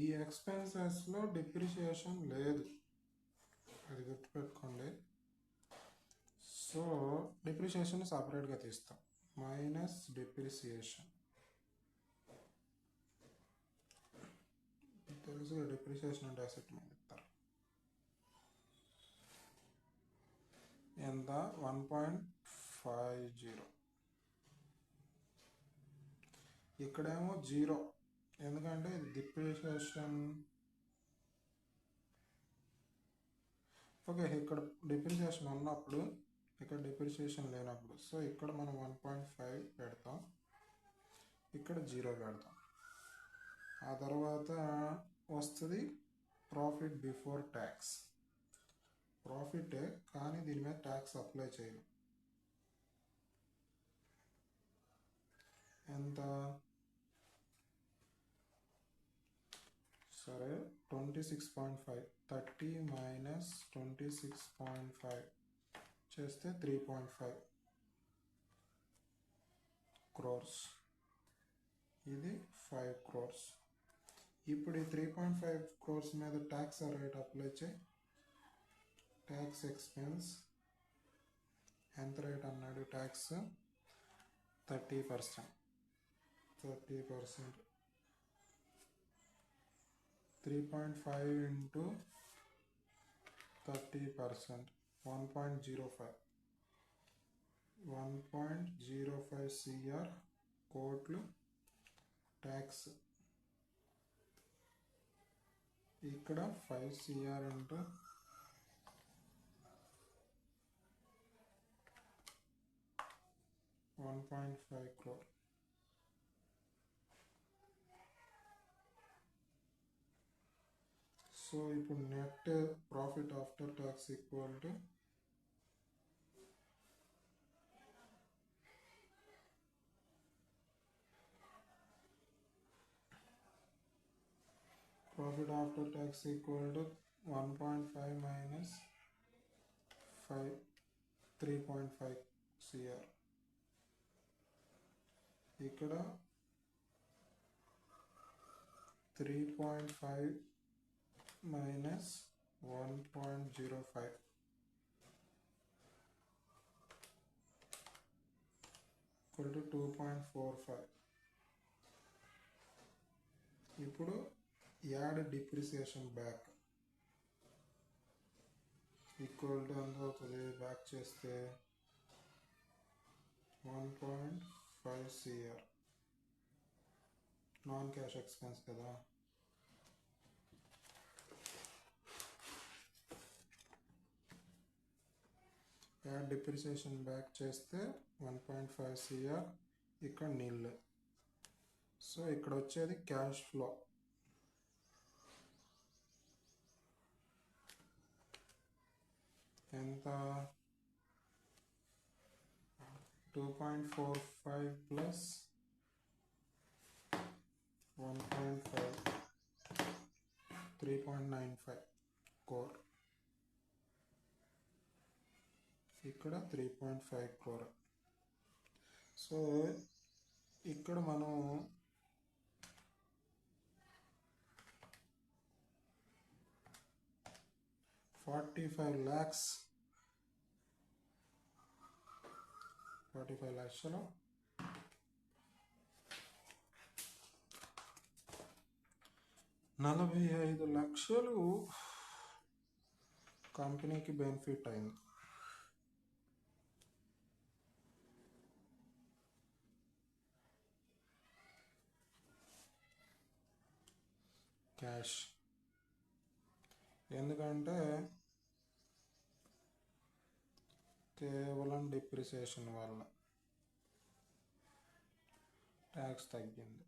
ఈ ఎక్స్పెన్సెస్లో డిప్రిషియేషన్ లేదు, అది గుర్తుపెట్టుకోండి. సో డిప్రిషియేషన్ సపరేట్గా తీస్తాం. మైనస్ డిప్రిసియేషన్, తెలుసు డిప్రిషియేషన్ అంటే అసెట్ మీద ఇస్తారు. ఎంత? 1.50. ఇక్కడేమో 0, ఎందుకంటే డిప్రిషియేషన్. ఓకే, ఇక్కడ డిప్రిషియేషన్ ఉన్నప్పుడు, ఇక్కడ డిప్రిషియేషన్ లేనప్పుడు. సో ఇక్కడ మనం 1.5 పెడతాం, ఇక్కడ 0 పెడతాం. ఆ తర్వాత వస్తుంది ప్రాఫిట్ బిఫోర్ ట్యాక్స్. ప్రాఫిటే, కానీ దీని మీద ట్యాక్స్ అప్లై చేయాలి. ఎంత? సరే 26.5, 30 మైనస్ 26.5 చేస్తే 3.5 crores. ఇది 5 crores. ఇప్పుడు ఈ 3.5 crores మీద ట్యాక్స్ రేట్ అప్లై చేయి. ట్యాక్స్ ఎక్స్పెన్స్ ఎంత రేట్ అన్నాడు? ట్యాక్స్ 30%. 3.5 into 30%, 1.05. 1.05 CR కోట్లు ట్యాక్స్. ఇక్కడ 5 CR into 1.5 crore. సో ఇప్పుడు net profit after tax equal to profit after tax equal to 1.5 minus 5, 3.5 CR. ఇక్కడ 3.5 minus 1.05 equal to 2.45. ఇప్పుడు add depreciation back equal to ఎంత అవుతుంది? Back చేస్తే 1.5 CR. Non cash expense కదా. Add depreciation back చేస్తే 1.5 CR, ఇక్కడ నీళ్ళు. సో ఇక్కడ వచ్చేది క్యాష్ ఫ్లో. ఎంత? 2.45 ప్లస్ 1.5, 3.95 కోర్. ఇక్కడ 3.5 crore. సో ఇక్కడ మనం 45 lakhs 45 లక్షలు $45 లక్షలు కంపెనీకి బెనిఫిట్ అయింది. క్యాష్, ఎందుకంటే కేవలం డిప్రిసియేషన్ వల్ల ట్యాక్స్ తగ్గింది.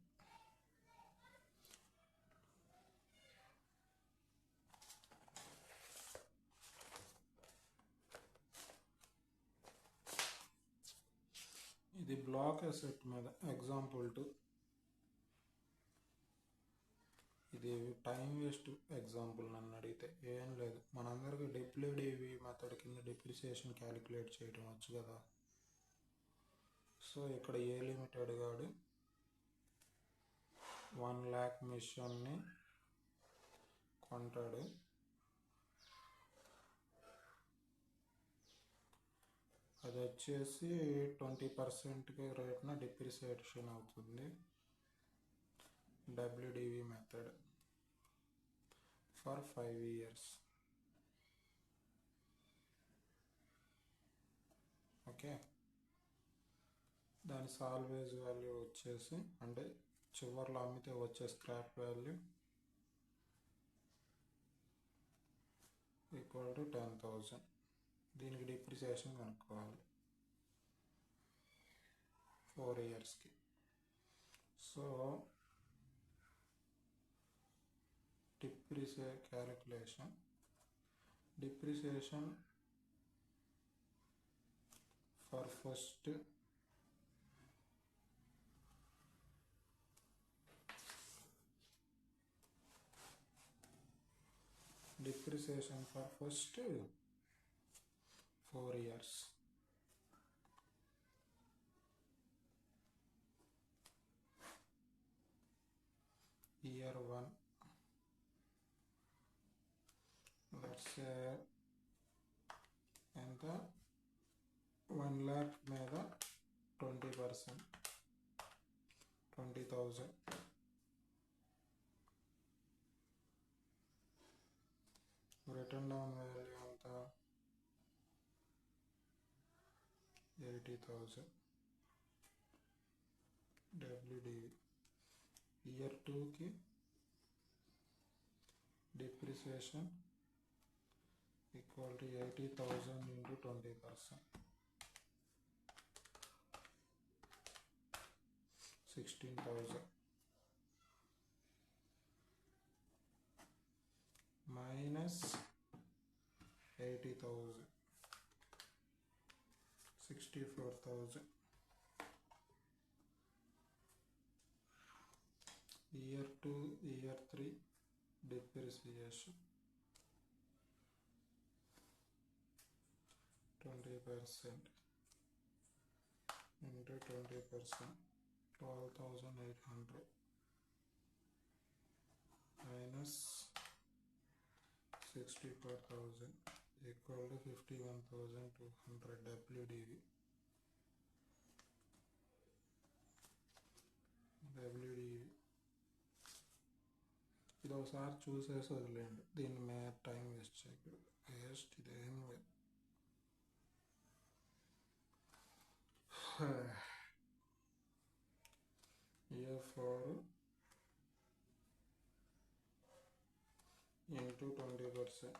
ఇది బ్లాక్ అసెట్ మీద ఎగ్జాంపుల్ 2. ఇది టైం వేస్ట్ ఎగ్జాంపుల్ నన్ను అడిగితే. ఏం లేదు, మనందరికీ డబ్ల్యూడివి మెథడ్ కింద డిప్రిసియేషన్ క్యాలిక్యులేట్ చేయడం వచ్చు కదా. సో ఇక్కడ ఏ లిమిటెడ్ గాడు 1 lakh మిషన్ని కొంటాడు. అది వచ్చేసి 20% రేట్న డిప్రిసియేషన్ అవుతుంది. WDV method for 5 years. Okay, దాని సాల్వేజ్ వాల్యూ వచ్చేసి అంటే చివర్లో అమ్మితే వచ్చే స్క్రాప్ వాల్యూ ఈక్వల్ టు 10,000. దీనికి డిప్రిసియేషన్ కనుక్కోవాలి 4 yearsకి. So depreciation for first depreciation for first 4 years. Year 1, let's say ఎంత 1 lakh మీద 20%, 20,000. రిటర్న్ డౌన్ వాల్యూ అంత 80,000. WDV. ఇయర్ 2కి depreciation equal to 80,000 into 20%, 16,000 minus 80,000, 64,000. Year 2, year 3 depreciation 20% into 20%, 12,800 minus 64,000 equal to 51,200 WDV. ఇది ఒకసారి చూసేసి వదిలేండి, దీన్ని మీద టైం వేస్ట్ చేయకూడదు. ఇదేం లేదు. Year 4 into 20%,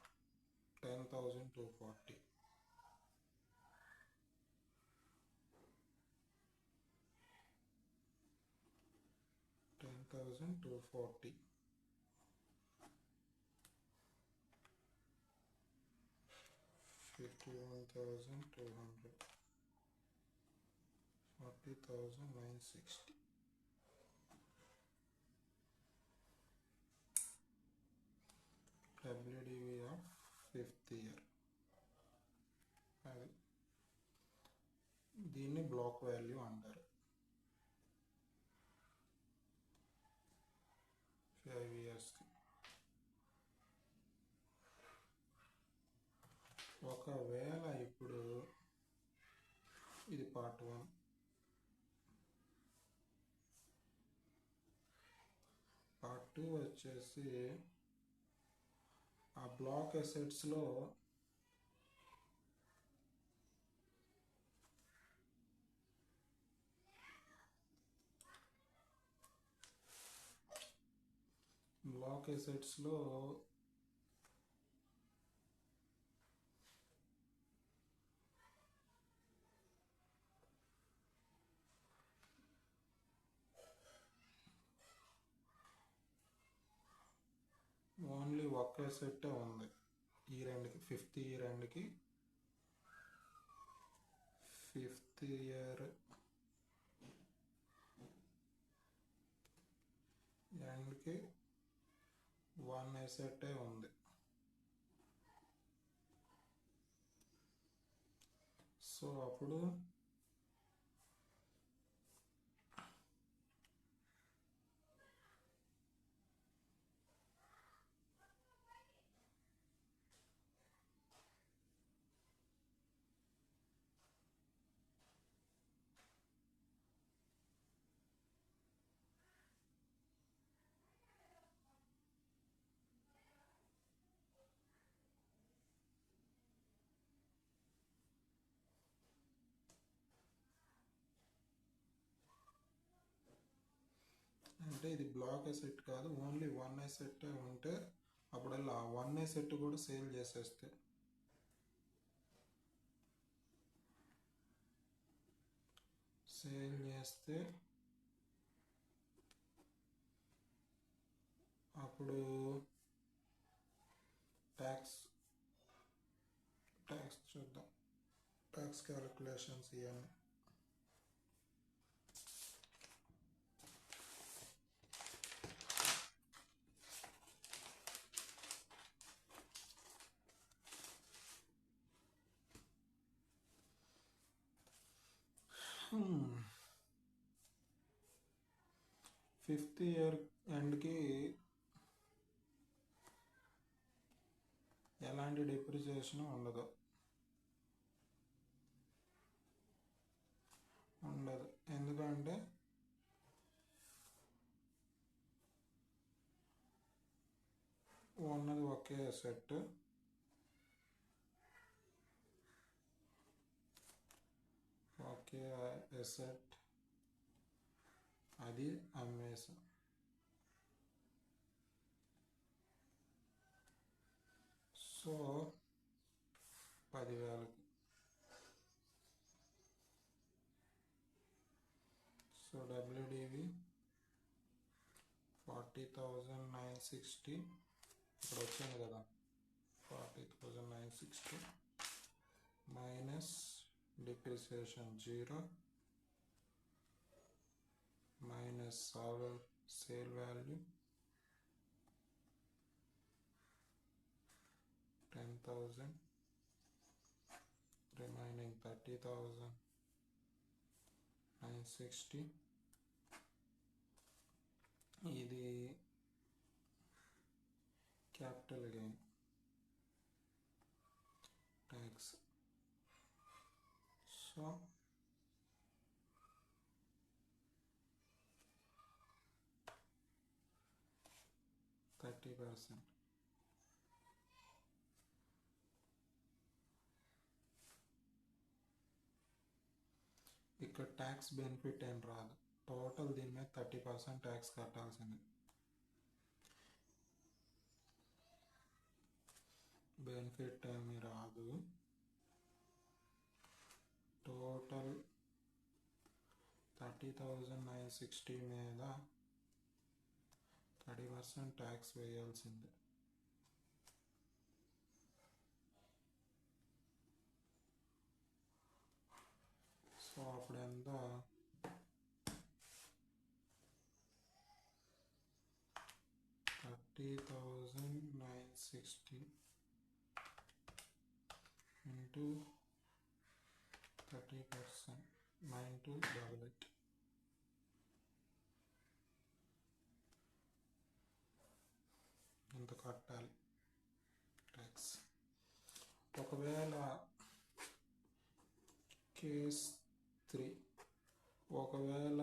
10,240. $10,240. 51,200. 40,960. WDV of 5th year. అది దీన్ని బ్లాక్ వాల్యూ అంటారు. 5 yearsకి. ఒకవేళ ఇప్పుడు ఇది పార్ట్ 1, పార్ట్ 2 వచ్చేసి ఆ బ్లాక్ అసెట్స్లో ఓన్లీ ఒక్క అసెట్టే ఉంది. ఈ రెండుకి 5th year ఎండ్కి 5th year ఎండ్కి 1 అసెట్టే ఉంది. సో అప్పుడు అంటే ఇది బ్లాక్ ఎసెట్ కాదు, ఓన్లీ వన్ ఎసెట్ ఉంటే అప్పుడల్లా ఆ వన్ ఎసెట్ కూడా సేల్ చేసేస్తే అప్పుడు ట్యాక్స్ చూద్దాం, ట్యాక్స్ క్యాలిక్యులేషన్స్ ఇవన్నీ. ఫిఫ్త్ ఇయర్ ఎండ్కి ఎలాంటి డిప్రిసియేషన్ ఉండదు, ఎందుకంటే ఉన్నది ఒకే అసెట్, అది అమ్మేసాం. సో 10,000కి, సో డబ్ల్యూడివి 40,960 ఇక్కడ వచ్చింది కదా, 40,960 minus depreciation 0 minus sale value 10,000 remaining 30,960. ఇది క్యాపిటల్ గెయిన్ ట్యాక్స్. సో 30%. ఇక్కడ ట్యాక్స్ బెనిఫిట్ ఏం రాదు, టోటల్ దీని మీద 30% ట్యాక్స్ కట్టాల్సింది. బెనిఫిట్ ఏమి రాదు, టోటల్ 30,960 మీద 30% ట్యాక్స్ వేయాల్సిందే. సో అప్పుడు ఎంత, 30,960 into 30%, 9288. ఇంత కట్టాలి ట్యాక్స్. ఒకవేళ కేస్ 3, ఒకవేళ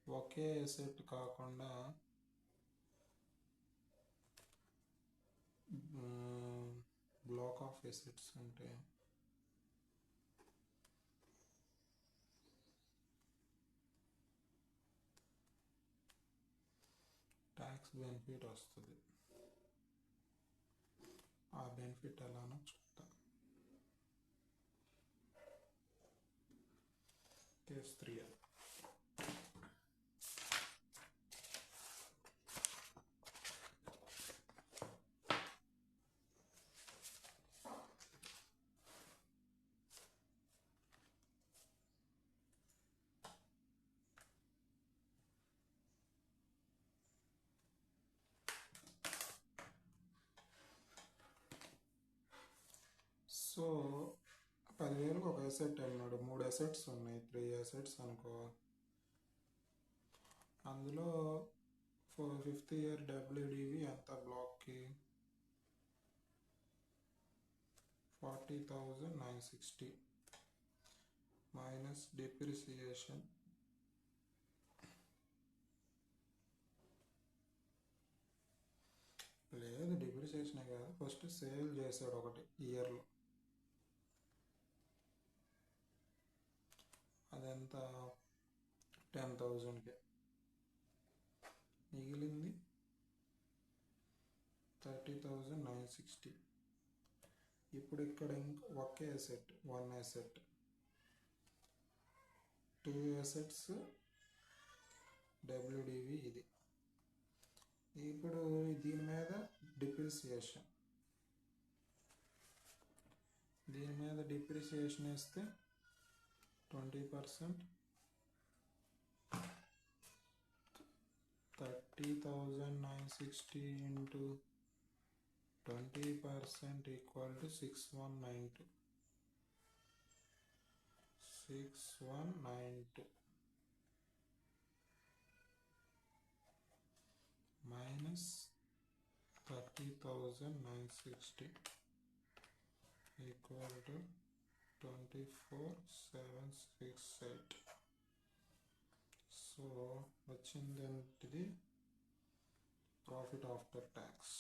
ఒకే ఎసెట్ కాకుండా బ్లాక్ ఆఫ్ ఎసెట్స్ అంటే ట్యాక్స్ బెనిఫిట్ వస్తుంది. ఆ బెనిఫిట్ ఎలానో చూద్దాం. కేస్ 3. సో 10,000కి ఒక అసెట్ అన్నాడు, 3 అసెట్స్ ఉన్నాయి, 3 అసెట్స్ అనుకో. అందులో 5th ఇయర్ డబ్ల్యూడివి ఎంత బ్లాక్కి, 40,960 మైనస్ డిప్రిసియేషన్ లేదు, డిప్రిసియేషనే కాదు, ఫస్ట్ సేల్ చేశాడు ఒకటి ఇయర్లో, అదెంత 10,000కి. మిగిలింది 30,960. ఇప్పుడు ఇక్కడ ఇంకా ఒకే అసెట్, 1 అసెట్, 2 అసెట్స్ డబ్ల్యూడివి ఇది. ఇప్పుడు దీని మీద డిప్రిసియేషన్, వేస్తే 20%, 30,960 into 20% equal to 6192. 6192 minus 30,960 equal to 24,768. So వచ్చింది ఏంటిది? Profit after tax.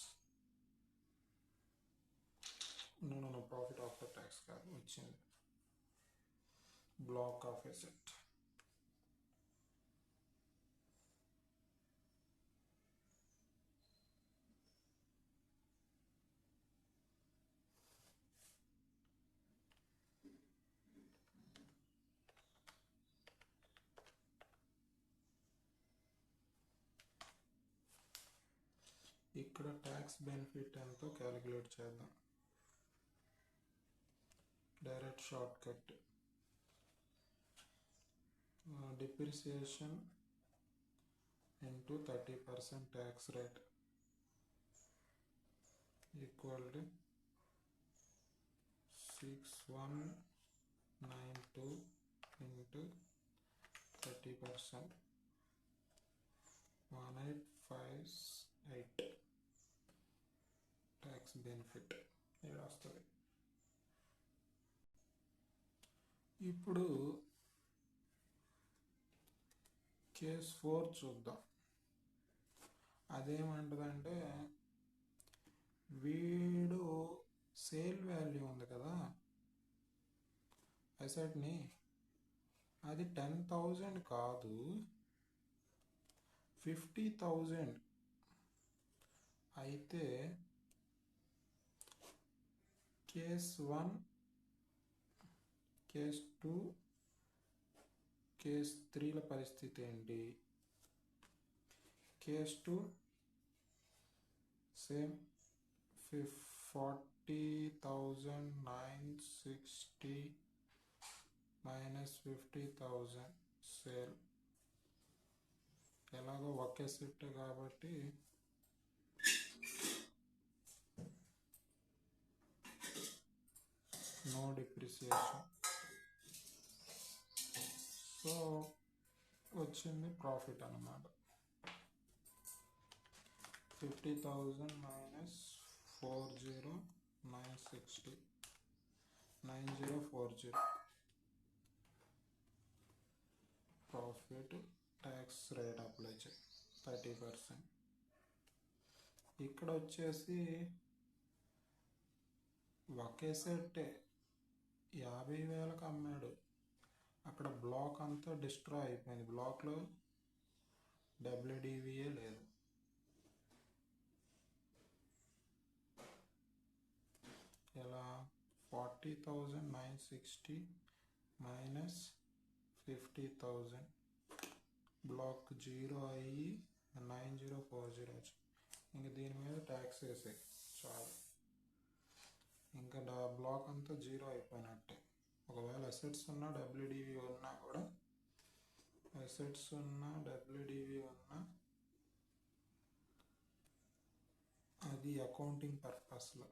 Profit after tax కాదు, వచ్చింది బ్లాక్ ఆఫ్ అసెట్. ఇక్కడ ట్యాక్స్ బెనిఫిట్ ఎంతో క్యాలిక్యులేట్ చేద్దాం. Direct short cut. Depreciation into 30% tax rate equal to 6192 into 30%, 1858 tax benefit ఇది వస్తుంది. ఇప్పుడు కేస్ 4 చూద్దాం. అదేమంటుందంటే, వీడు సేల్ వాల్యూ ఉంది కదా అసెట్ని, అది 10,000 కాదు, 50,000 అయితే కేస్ 1, కేస్ 2, కేస్ 3ల పరిస్థితి ఏంటి? Case 2 same 40,960 minus 50,000 sale. ఎలాగో ఒకే సెట్ కాబట్టి నో డిప్రిసియేషన్. సో వచ్చింది ప్రాఫిట్ అన్నమాట. 50,000 minus 40,960, 9040 profit. Tax rate apply చేయి 30%. ఇక్కడ వచ్చేసి ఒకే సెట్ 50,000కి అమ్మాడు. అక్కడ బ్లాక్ అంతా డిస్ట్రాయ్ అయిపోయింది. బ్లాక్లో డబ్ల్యూడివిఏ లేదు. ఎలా? 40,960 minus 50,000, బ్లాక్ 0 అయ్యి 9040 వచ్చి, ఇంక దీని మీద ట్యాక్స్ వేసాయి చాలు. ఇంకా బ్లాక్ అంతా 0 అయిపోయినట్టే. ఒకవేళ అసెట్స్ ఉన్నా డబ్ల్యూడివి ఉన్నా కూడా, అసెట్స్ ఉన్నా డబ్ల్యూడివి ఉన్నా అది అకౌంటింగ్ పర్పస్లో.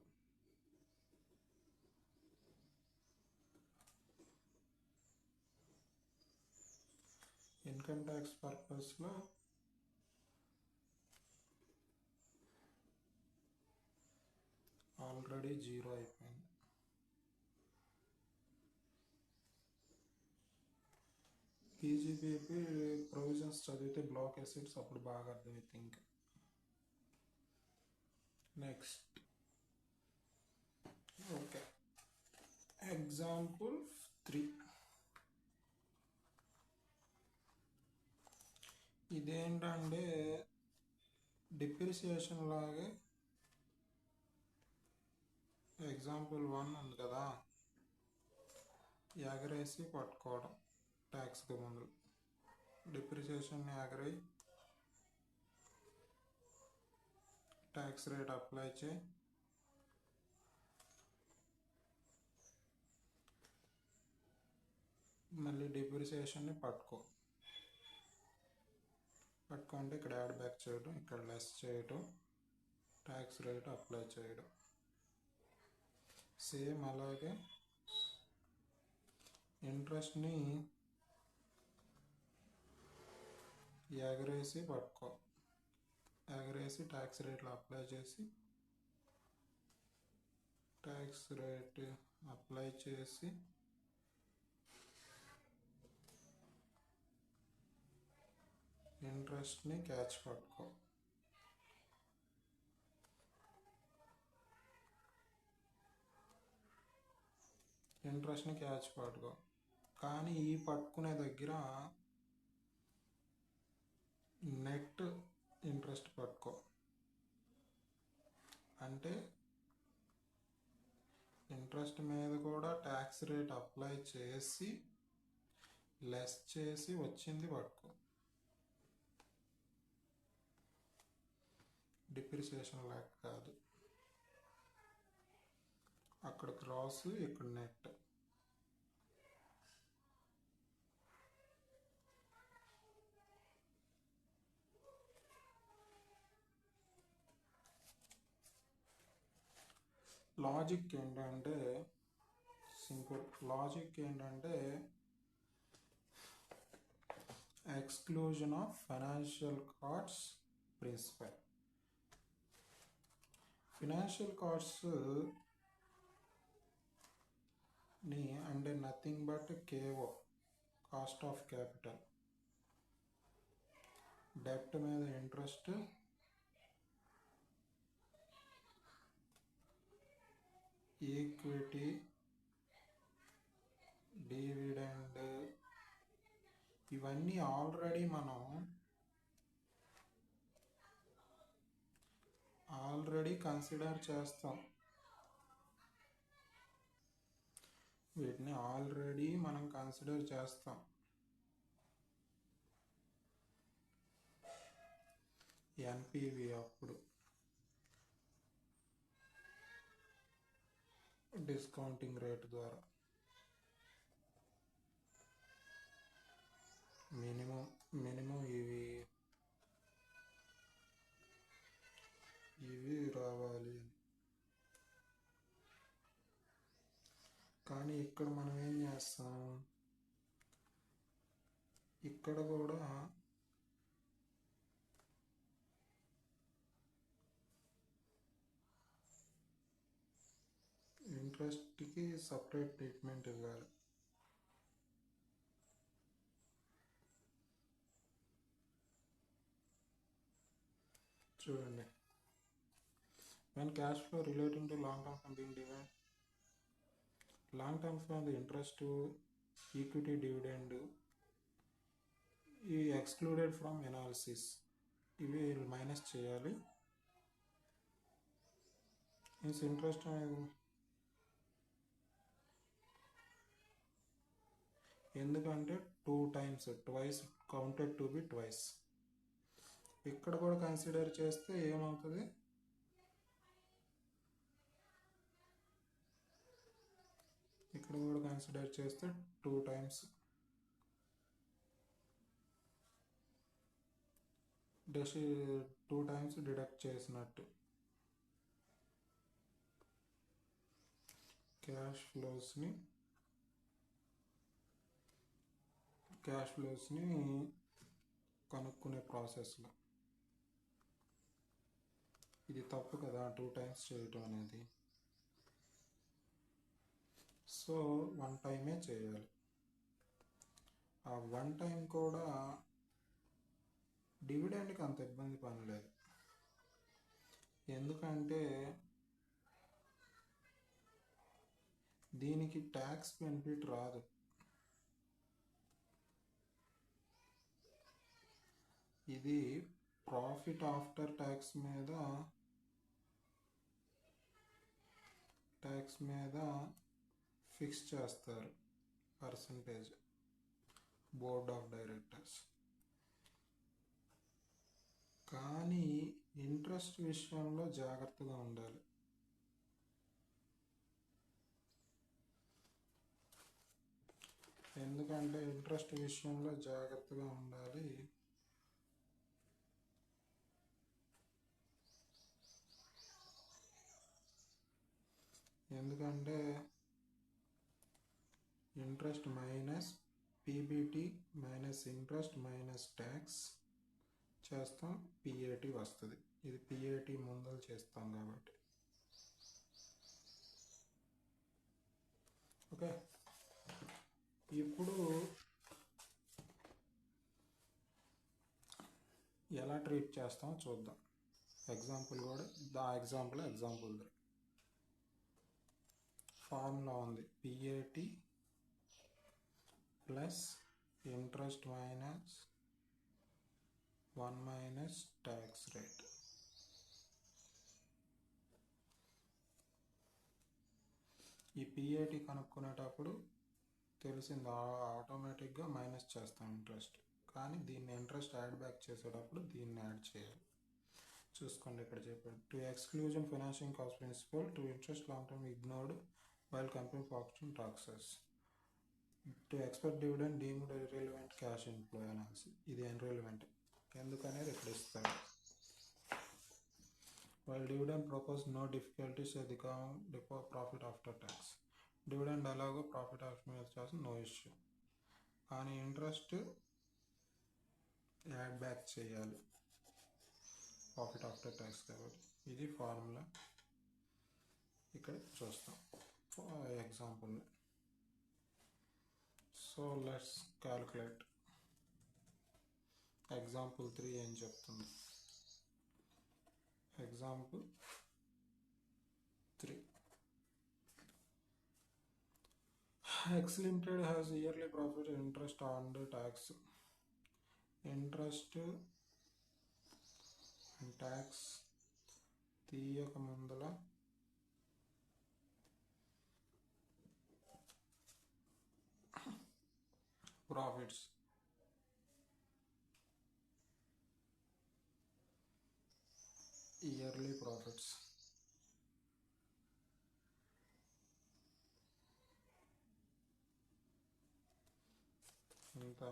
ఇన్కమ్ ట్యాక్స్ పర్పస్లో ఆల్రెడీ 0 అయిపోయింది. పీజీపీపీ ప్రొవిజన్స్ చదివితే బ్లాక్ అసెట్స్ అప్పుడు బాగా అర్థమైతే. ఇంకా నెక్స్ట్ ఓకే, ఎగ్జాంపుల్ 3. ఇదేంటంటే డిప్రిసియేషన్ లాగే ఎగ్జాంపుల్ 1 ఉంది కదా, ఎగరేసి పట్టుకోవడం ట్యాక్స్కి ముందు. డిప్రిసియేషన్ని ఎగరి ట్యాక్స్ రేట్ అప్లై చేయి, మళ్ళీ డిప్రిసియేషన్ని పట్టుకుంటే ఇక్కడ యాడ్ బ్యాక్ చేయడం, ఇక్కడ లెస్ చేయడం, ట్యాక్స్ రేట్ అప్లై చేయడం. సేమ్ అలాగే ఇంట్రెస్ట్ని ఎగరేసి ఎగరేసి ట్యాక్స్ రేట్లు అప్లై చేసి ట్యాక్స్ రేట్ అప్లై చేసి ఇంట్రెస్ట్ని క్యాచ్ పట్టుకో. ఇంట్రెస్ట్ని క్యాచ్ పట్టుకో. కానీ ఈ పట్టుకునే దగ్గర నెట్ ఇంట్రెస్ట్ పట్టుకో. అంటే ఇంట్రెస్ట్ మీద కూడా ట్యాక్స్ రేట్ అప్లై చేసి లెస్ చేసి వచ్చింది పట్టుకో. డిప్రిసియేషన్ లెక్క కాదు, అక్కడ క్రాస్ ఇక్కడ నెట్. లాజిక్ ఏంటంటే సింపుల్. లాజిక్ ఏంటంటే exclusion of financial costs principle. Financial costs ని అంటే nothing but KO, cost of capital. డెప్ట్ మీద ఇంట్రెస్ట్, ఈక్విటీ, డివిడెండ్, ఇవన్నీ ఆల్రెడీ మనం కన్సిడర్ చేస్తాం. వీటిని ఆల్రెడీ మనం కన్సిడర్ చేస్తాం. ఎన్పివి అప్పుడు డిస్కౌంటింగ్ రేట్ ద్వారా మినిమం ఇవి రావాలి. కానీ ఇక్కడ మనం ఏం చేస్తాం, ఇక్కడ కూడా ఇంట్రెస్ట్కి సపరేట్ ట్రీట్మెంట్ ఇవ్వాలి. చూడండి, when cash flow relating to long term fund being divided, long term fund interest, equity, dividend ఇవి ఎక్స్క్లూడెడ్ ఫ్రమ్ ఎనాలిసిస్. ఇవి మైనస్ చేయాలి. మీన్స్ ఇంట్రెస్ట్ ఎందుకంటే 2 times, twice counted to be twice. ఇక్కడ కూడా కన్సిడర్ చేస్తే ఏమవుతుంది, ఇక్కడ కూడా కన్సిడర్ చేస్తే 2 times 2 times డిడక్ట్ చేసినట్టు. క్యాష్ ఫ్లోస్ని కనుక్కునే ప్రాసెస్లో ఇది తప్పు కదా, 2 times చేయటం అనేది. సో 1 time చేయాలి. ఆ 1 time కూడా డివిడెండ్కి అంత ఇబ్బంది పని లేదు. ఎందుకంటే దీనికి ట్యాక్స్ బెనిఫిట్ రాదు. ఇది ప్రాఫిట్ ఆఫ్టర్ ట్యాక్స్ మీద ఫిక్స్ చేస్తారు పర్సంటేజ్ బోర్డ్ ఆఫ్ డైరెక్టర్స్. కానీ ఇంట్రెస్ట్ విషయంలో జాగ్రత్తగా ఉండాలి. ఎందుకంటే ఇంట్రెస్ట్ విషయంలో జాగ్రత్తగా ఉండాలి. ఎందుకంటే interest minus PBT minus interest minus tax చేస్తాం, పిఏటి వస్తుంది. ఇది పిఏటి ముందలు చేస్తాం కాబట్టి. ఓకే, ఇప్పుడు ఎలా ట్రీట్ చేస్తామో చూద్దాం. ఎగ్జాంపుల్ కూడా ఎగ్జాంపుల్ ఫార్ములా ఉంది. పిఏటి plus interest minus 1 minus tax rate. ఈ పిఏటి కనుక్కునేటప్పుడు తెలిసింది, ఆటోమేటిక్గా మైనస్ చేస్తాం ఇంట్రెస్ట్. కానీ దీన్ని ఇంట్రెస్ట్ యాడ్ బ్యాక్ చేసేటప్పుడు దీన్ని యాడ్ చేయాలి. చూసుకోండి, ఇక్కడ చెప్పాడు to exclusion financial cost principle to interest long term ignored while company faction taxes to expect dividend deemed irrelevant cash inflow analysis. ఇది ఇర్రెలవెంట్ ఎందుకనేది ఇక్కడ ఇస్తాడు. While dividend propose no difficulties at the profit after tax. Dividend ఎలాగో profit after మీద చేస్తే no issue. కానీ interest add back చేయాలి profit after tax కాబట్టి. ఇది ఫార్ములా ఇక్కడ చూస్తాం example. So let's calculate. Example 3 ఏం చెప్తుంది? Example 3, X Limited has yearly profit interest on the tax. Interest and tax తీయక ముందల ప్రాఫిట్స్ ఇయర్లీ ప్రాఫిట్స్ ఇంకా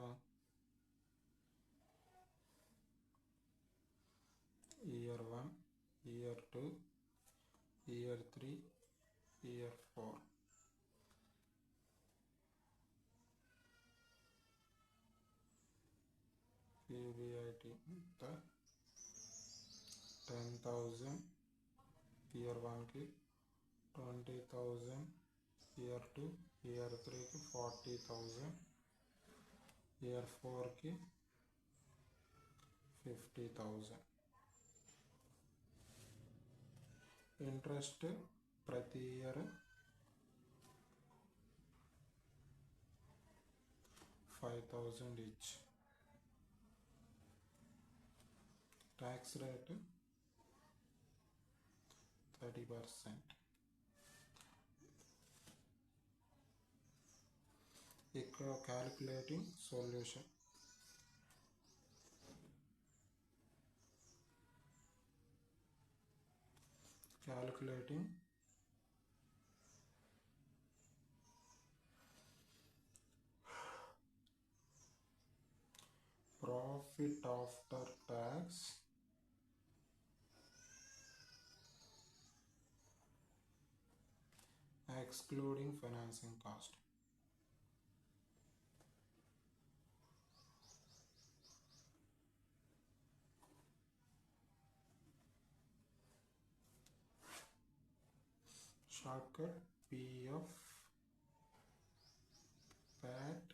year 1, year 2, year 3, year 4. PBIT 10,000 year 1 की, 20,000 year 2, year 3 की 40,000, year 4 की 50,000. ఇంట్రెస్ట్ ప్రతి year 5,000 each. Tax rate 30%. ఇక్కడ calculating solution. Calculating profit after tax excluding financing cost. Shortcut PF PAT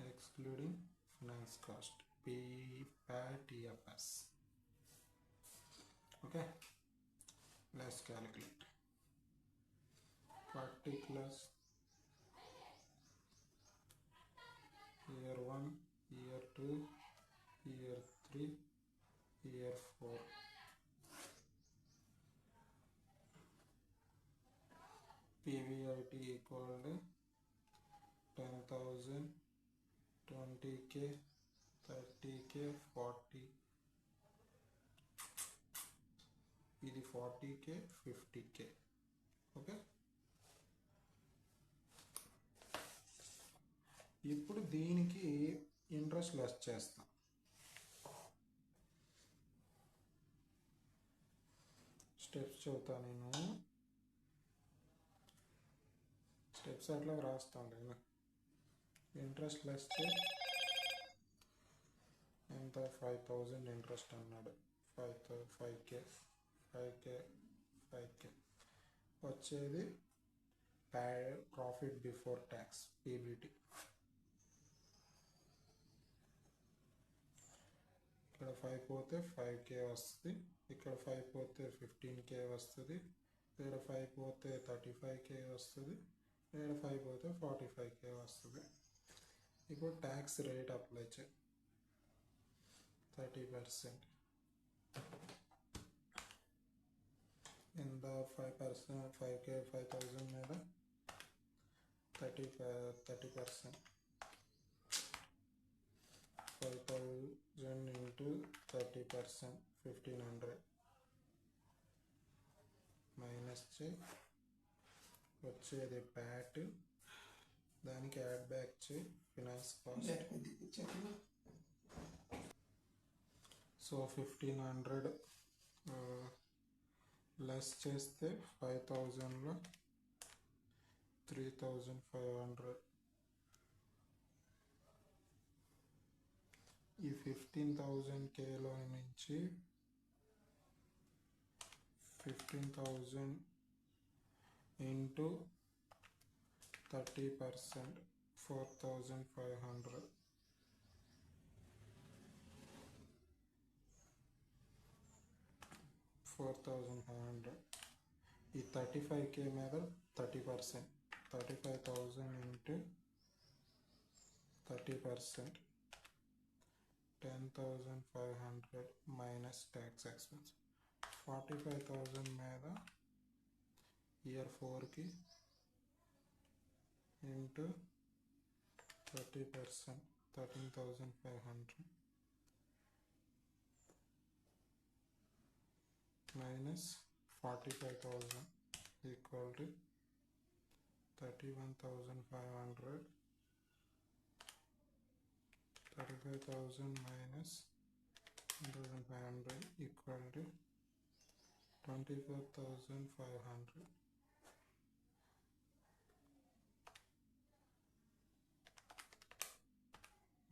excluding finance cost, PATFS. Okay, let's calculate. Particulars year 1, year 2, year year 4. PBIT equal to 10,000, 20K, 30K, 40. ఇది 40K, 50K. Okay, ఇప్పుడు దీనికి interest less చేస్తాం. Steps చెబుతా నేను, steps అట్లా రాస్తాను నేను. Interest less ఎంత, 5,000 ఇంట్రెస్ట్ అన్నాడు. 5K వచ్చేది ప్రాఫిట్ బిఫోర్ ట్యాక్స్, పీబీటీ. ఇక్కడ 5 పోతే 5K వస్తుంది, ఇక్కడ 5 పోతే 15K వస్తుంది, ఇక్కడ 5 పోతే 35K వస్తుంది, ఇక్కడ 5 పోతే 45K వస్తుంది. ఇప్పుడు ట్యాక్స్ రేట్ అప్లై చేయి, 30%. ఎంత, 5%, 5,000 మీద 30%. 5,000 into 30%, 1,500 మైనస్ చేయి, వచ్చేది ప్యాట్, దానికి యాడ్ బ్యాక్ చేయి ఫినాన్స్ కాస్ట్. సో 1,500 లెస్ చేస్తే 5,000లో 3,500. ఈ 15,000Kలో నుంచి 15,000 ఇంటూ 30%, 4,500. ఈ 35K మీద 30%, 35,000 ఇంటూ 30%, 10,500 మైనస్ ట్యాక్స్ ఎక్స్పెన్స్. 45,000 మీద ఇయర్ 4కి into 30%, 13,500 minus 45,000 equal to 31,500. 35,000 minus 1,500 equal to 24,500.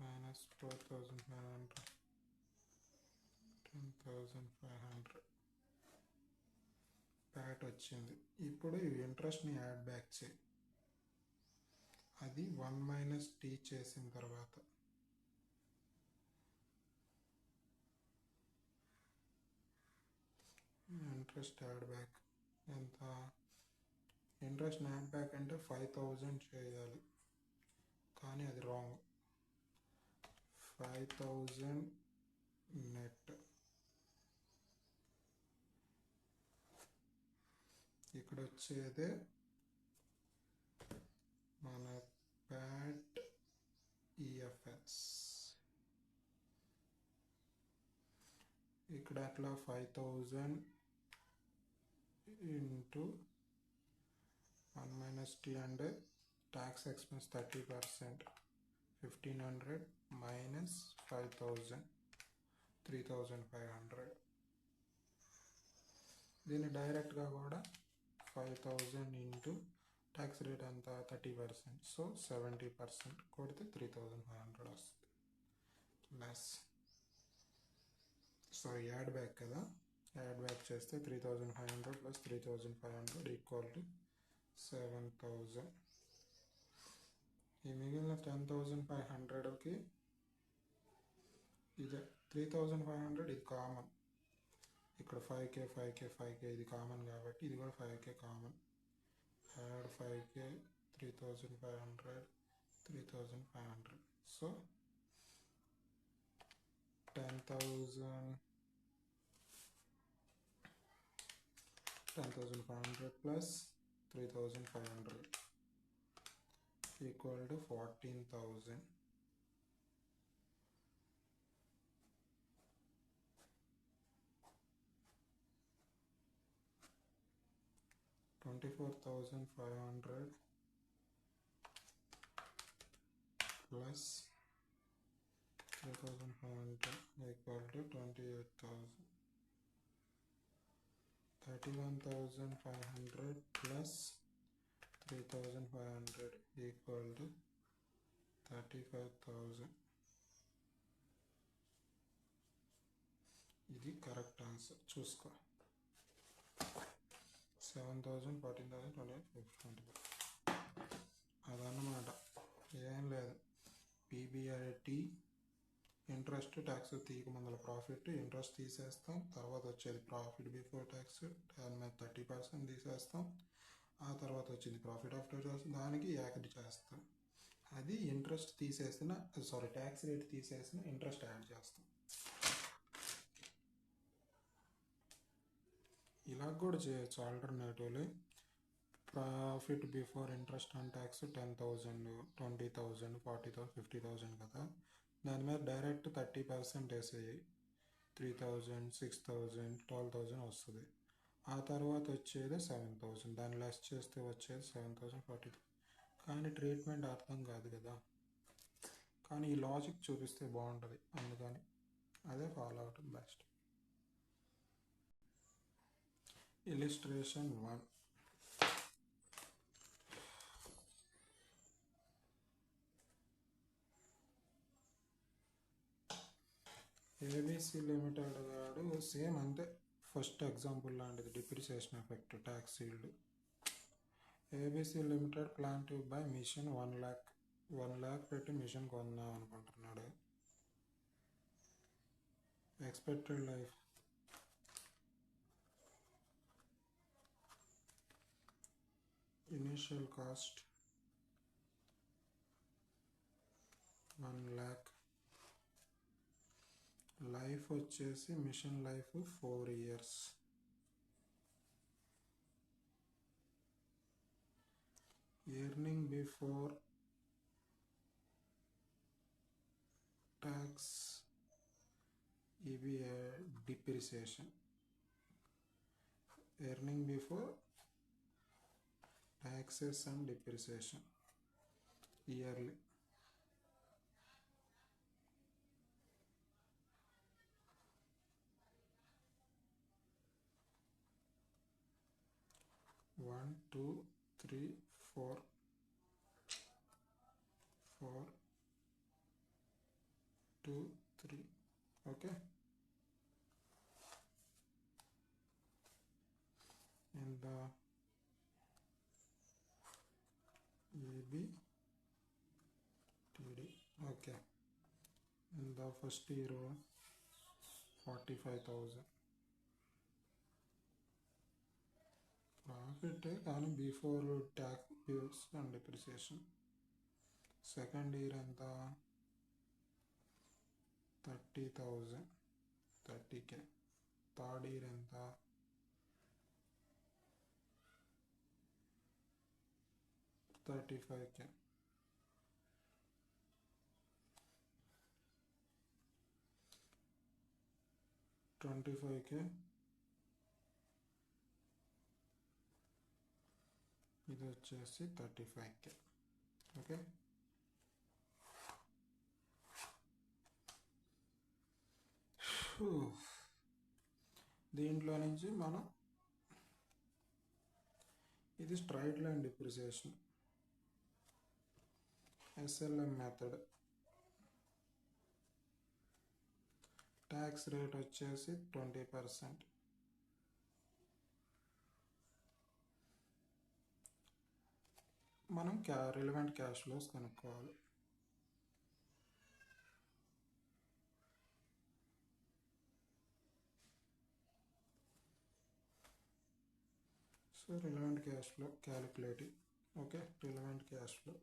Minus 4,500, 10,500. Pat వచ్చింది. ఇప్పుడు ఈ ఇంట్రెస్ట్ని యాడ్ బ్యాక్ చేయి, అది 1 మైనస్ టీ చేసిన తర్వాత ఇంట్రెస్ట్ యాడ్ బ్యాక్ ఎంత, ఇంట్రెస్ట్ యాడ్ బ్యాక్ అంటే 5,000 చేయాలి, కానీ అది రాంగ్. 5,000 నెట్. ఇక్కడ వచ్చేదే మన ప్యాట్ ఈఎఫ్ఎస్. ఇక్కడ అట్లా 5,000 ఇంటూ 1 మైనస్ టీ అంటే ట్యాక్స్ ఎక్స్పెన్స్ 30%, 1,500 మైనస్ 5,000, 3,500. దీన్ని డైరెక్ట్గా కూడా 5,000 ఇంటూ ట్యాక్స్ రేట్ అంతా 30%, సో 70% కొడితే 3,500 వస్తుంది లెస్. సో యాడ్ బ్యాక్ కదా, యాడ్ బ్యాక్ చేస్తే 3,500 ప్లస్ 3,500 ఈక్వల్ టు 7,000. ఈ మిగిలిన 10,500కి ఇది 3,500 ఇది కామన్. ఇక్కడ 5K ఇది కామన్ కాబట్టి ఇది కూడా 5K common. Add 5K, 3,500, 3,500. So 10,000 10,500 plus 3,500 equal to 14,000. 24,500 plus 3,500 equal to 28,000. 31,500 plus 3,500 equal to 35,000. ఇది కరెక్ట్ ఆన్సర్. చూసుకో. 7,000, 14,000, 28,000, 25. అదన్నమాట. ఏం లేదు. పీబీఐటీ ఇంట్రెస్ట్ ట్యాక్స్ తీయక ముందర ప్రాఫిట్ ఇంట్రెస్ట్ తీసేస్తాం. తర్వాత వచ్చేది ప్రాఫిట్ బిఫోర్ ట్యాక్స్, దాని మీద 30% తీసేస్తాం. ఆ తర్వాత వచ్చింది ప్రాఫిట్ ఆఫ్టర్ ట్యాక్స్, దానికి యాడ్ చేస్తాం. అది ఇంట్రెస్ట్ తీసేసిన ట్యాక్స్ రేట్ తీసేసిన ఇంట్రెస్ట్ యాడ్ చేస్తాం. ఇలా కూడా చేయొచ్చు alternatively. Profit before interest and tax 10,000, 20,000, 40,000, 50,000 కదా. దాని మీద డైరెక్ట్ 30% వేసేయి. 3,000, 6,000, 12,000 వస్తుంది. ఆ తర్వాత వచ్చేది 7,000. దాన్ని లెస్ చేస్తే వచ్చేది 7,000, 40,000. కానీ ట్రీట్మెంట్ అర్థం కాదు కదా. కానీ ఈ లాజిక్ చూపిస్తే బాగుంటుంది, అందుకని అదే ఫాలో అవటం బెస్ట్. Illustration 1. ఏబీసీ లిమిటెడ్ గాడు సేమ్ అంతే, ఫస్ట్ ఎగ్జాంపుల్ లాంటిది. Depreciation effect tax yield. ABC limited plan to buy machine 1 lakh. 1 lakh పెట్టి మిషన్ కొందాం అనుకుంటున్నాడు. Expected life initial cost 1 lakh. Life వచ్చేసి machine life 4 years. Earning before tax ఇవి depreciation. Earning before taxes and depreciation yearly. One, two, three, four. Two, three. Okay. And the ABTD. Okay. In the first year 45,000 profit కానీ before tax and depreciation. Second year ఎంత 30,000, 30K. Third year ఎంత 35K. $25K. ఇది వచ్చేసి 35K. Okay. దీంట్లో నుంచి మనం ఇది straight line depreciation, SLM method. Tax rate వచ్చేసి 20%. మనం రిలవెంట్ క్యాష్ ఫ్లోస్ కనుక్కోవాలి. So relevant cash flow calculating. Okay. Relevant cash flow,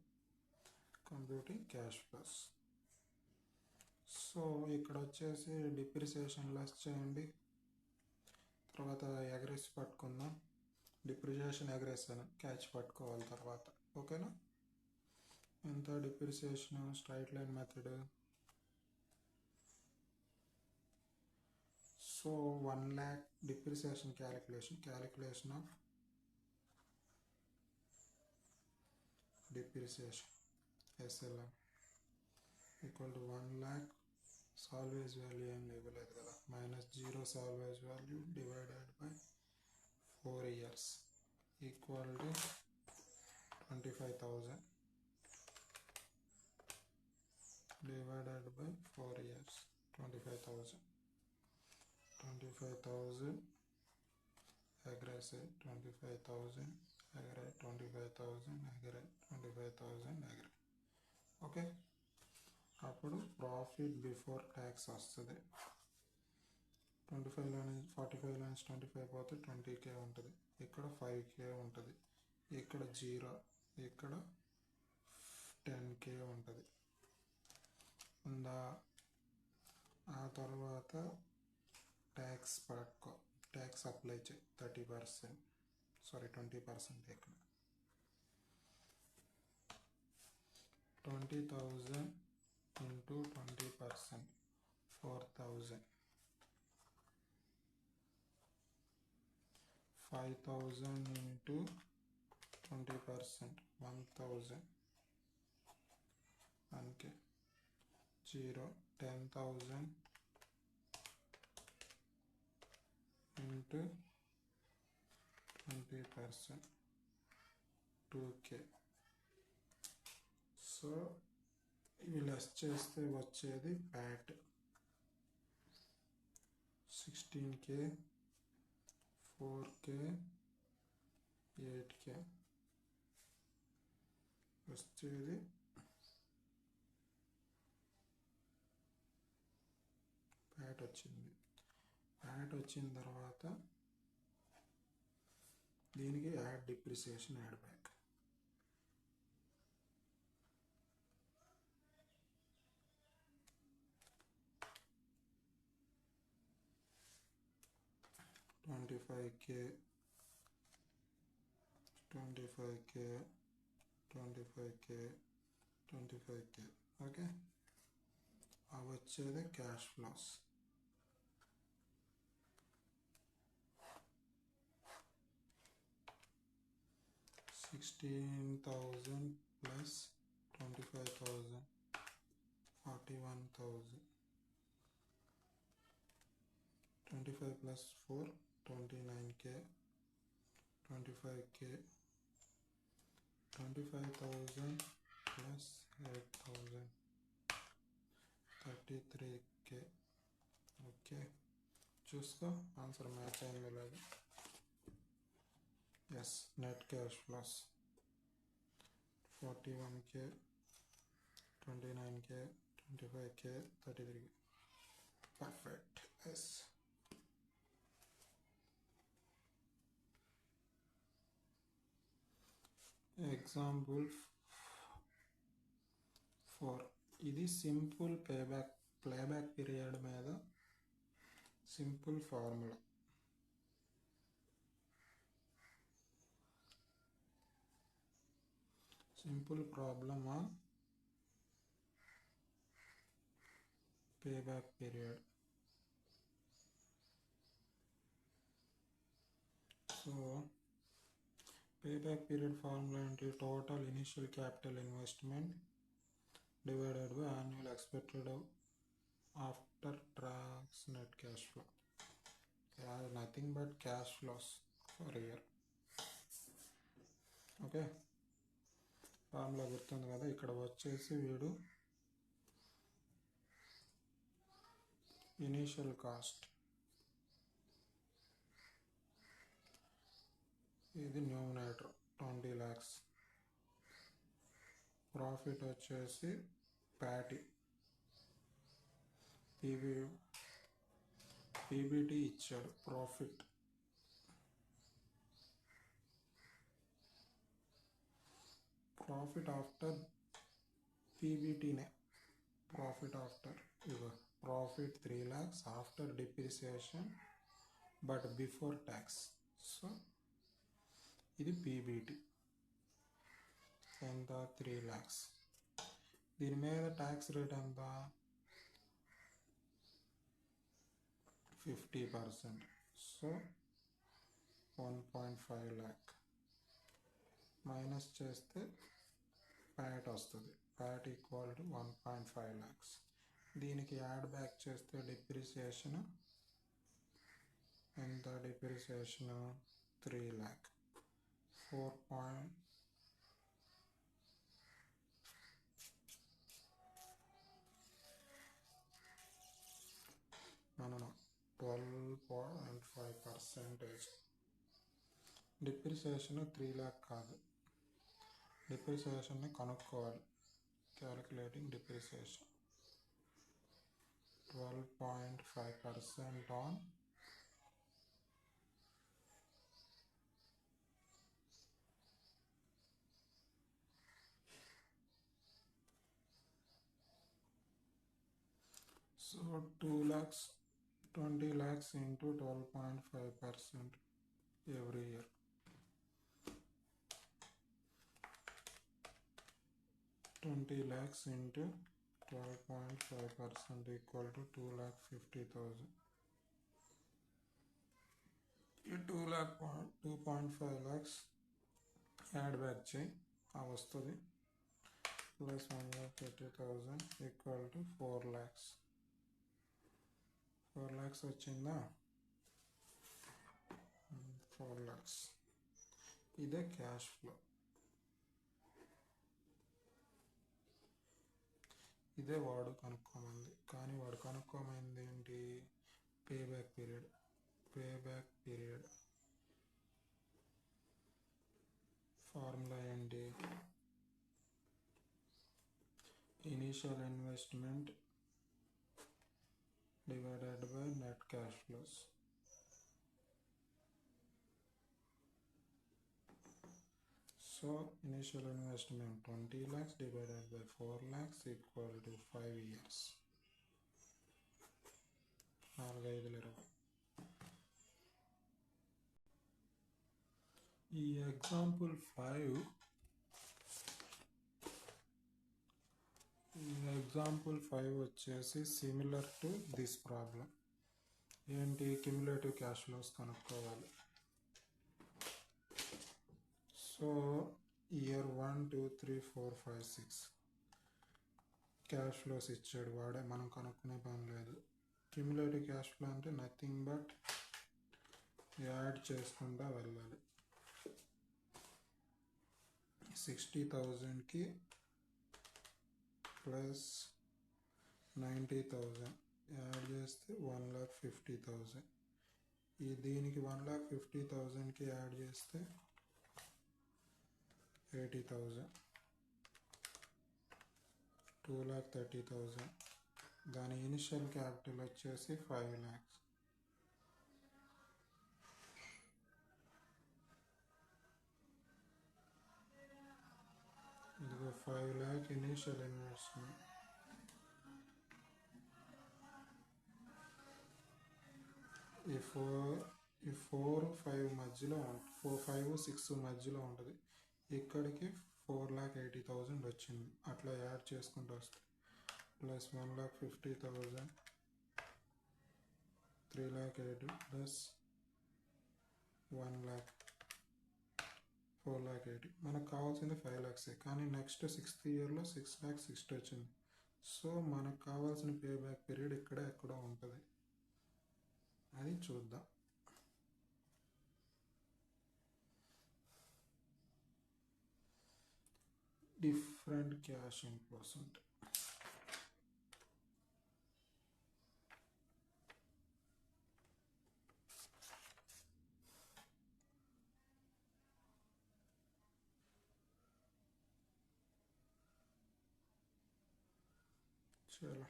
computing cash flows. So ఇక్కడ వచ్చేసి డిప్రిసియేషన్ లెస్ చేయండి. తర్వాత ఎగరేసి పట్టుకుందాం. డిప్రిసియేషన్ ఎగరేసాను, క్యాచ్ పట్టుకోవాలి తర్వాత. ఓకేనా? ఎంత depreciation straight line method. So 1 lakh depreciation calculation of depreciation SLM equal to 1 lakh salvage value ఏం ఇవ్వలేదు కదా, -0 salvage value divided by 4 years equal to 25,000 divided by 4 years 25,000 aggressive 25,000 aggressive 25,000 aggressive. Okay, అప్పుడు profit before tax వస్తుంది. 25 నుంచి 45 నుంచి 25 పోతే 20K ఉంటుంది, ఇక్కడ 5K ఉంటుంది, ఇక్కడ 0, ఇక్కడ 10K ఉంటుంది ఉందా. ఆ తర్వాత ట్యాక్స్ పట్టుకో, ట్యాక్స్ అప్లై చేయి 30%, సారీ 20%. ఇక్కడ 20,000 into 20% 4,000, 5,000 into 20% 1,000, అంతే 0. 10,000 into 20% 2K. సో ఇవి లెస్ చేస్తే వచ్చేది ప్యాట్ 16K 4K 8K వచ్చేది ప్యాట్ వచ్చింది. ప్యాట్ వచ్చిన తర్వాత దీనికి add depreciation add back. $25K 25K 25K 25K. Okay, అవి వచ్చేది cash flows. $16,000 plus 25,000 41,000. 25 plus 4 29K 25K 25,000 plus 8,000 33K. Okay, చూసుకో ఆన్సర్ మ్యాచ్ అయింది లేదు. Yes, net cash flows 41K 29K 25K 33K. Perfect. Yes. Example 4. ఇది simple playback period మీద simple formula. Simple problem on payback period. So payback period formula ఏంటి? Total initial capital investment divided by annual expected after tax net cash flow. Nothing but cash flows for a year. Okay, formula గుర్తుంది కదా. ఇక్కడ వచ్చేసి వీడు initial cost, ఇది numerator 20 lakhs. Profit వచ్చేసి PAT PBT ఇచ్చాడు. Profit after పీబీటీనే, profit after profit 3 lakhs after depreciation but before tax. So ఇది పీబీటీ ఎంత 3 lakhs. దీని మీద ట్యాక్స్ రేట్ ఎంత 50%. సో 1.5 lakh మైనస్ చేస్తే ప్యాట్ వస్తుంది. PAT equal to 1.5 lakhs. దీనికి యాడ్ బ్యాక్ చేస్తే డిప్రిసియేషన్ ఎంత డిప్రిసియేషన్ 3 lakh 4. మనం 12.5%. డిప్రిసియేషన్ 3 lakh కాదు, డిప్రిసియేషన్ని కనుక్కోవాలి. Calculating depreciation 12.5% on 2 lakhs 20 lakhs into 12.5% every year. 20 lakhs into 12.5% equal to 2,50,000. ये 2.5 lakhs యాడ్ బ్యాక్ చేయి, ఆ వస్తుంది plus 1,50,000 equal to 4 lakhs. 4 lakhs వచ్చిందా? 4 lakhs. ఇదే క్యాష్ ఫ్లో. ఇదే వాడు కనుక్కోమంది, కానీ వాడు కనుక్కోమైంది ఏంటి? Payback period. Payback period formula ఏంటి? Initial investment divided by net cash flows. So initial investment 20 lakhs divided by 4 lakhs equal to 5 years. 4,520. ఈ ఎగ్జాంపుల్ 5 వచ్చేసి సిమిలర్ టు దిస్ ప్రాబ్లం. ఏంటి? క్యుములేటివ్ క్యాష్ ఫ్లోస్ కనుక్కోవాలి. సో ఇయర్ 1, 2, 3, 4, 5, 6 క్యాష్ ఫ్లోస్ ఇచ్చాడు వాడే, మనం కనుక్కునే పని లేదు. క్యుములేటివ్ క్యాష్ ఫ్లో అంటే నథింగ్ బట్ యాడ్ చేసుకుంటా వెళ్ళాలి. 60,000కి ప్లస్ 90,000 యాడ్ చేస్తే 1,50,000. ఈ దీనికి 1,50,000కి యాడ్ చేస్తే 80,000, 2,30,000. దాని ఇనిషియల్ క్యాపిటల్ వచ్చేసి 5 lakhs. ఇదిగో 5 lakh ఇనిషియల్ ఇన్వెస్ట్మెంట్. ఈ 4, 5 మధ్యలో 4, 5, 6 మధ్యలో ఉంటుంది. ఇక్కడికి 4,80,000 వచ్చింది. అట్లా యాడ్ చేసుకుంటూ వస్తే ప్లస్ 1,50,000, 3,80,000 ప్లస్ 1 lakh 4,80,000. మనకు కావాల్సింది 5 lakhs, కానీ నెక్స్ట్ 6th ఇయర్లో 6,60,000 వచ్చింది. సో మనకు కావాల్సిన పేబ్యాక్ పీరియడ్ ఇక్కడే ఎక్కడో ఉంటుంది, అది చూద్దాం. డిఫరెంట్ క్యాష్ ఇన్ఫ్లోస్ ఉంటాయి. చలో,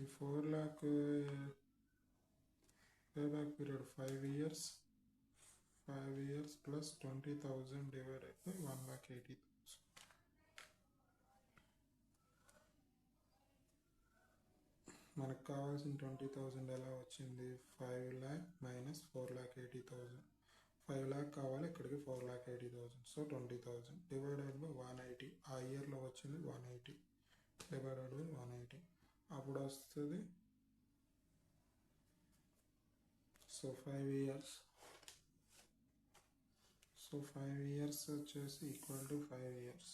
ఈ 4 lakh payback period 5 years plus 20,000 divided by 1,80,000. మనకు కావాల్సిన 20,000 ఎలా వచ్చింది? 5 lakh మైనస్ 4,80,000. 5 lakh కావాలి, ఇక్కడికి 4,80,000. So 20,000 divided by 180. ఆ ఇయర్లో వచ్చింది 180 డివైడెడ్ బై 180. అప్పుడు వస్తుంది. So 5 years. సో 5 years వచ్చేసి equal to 5 years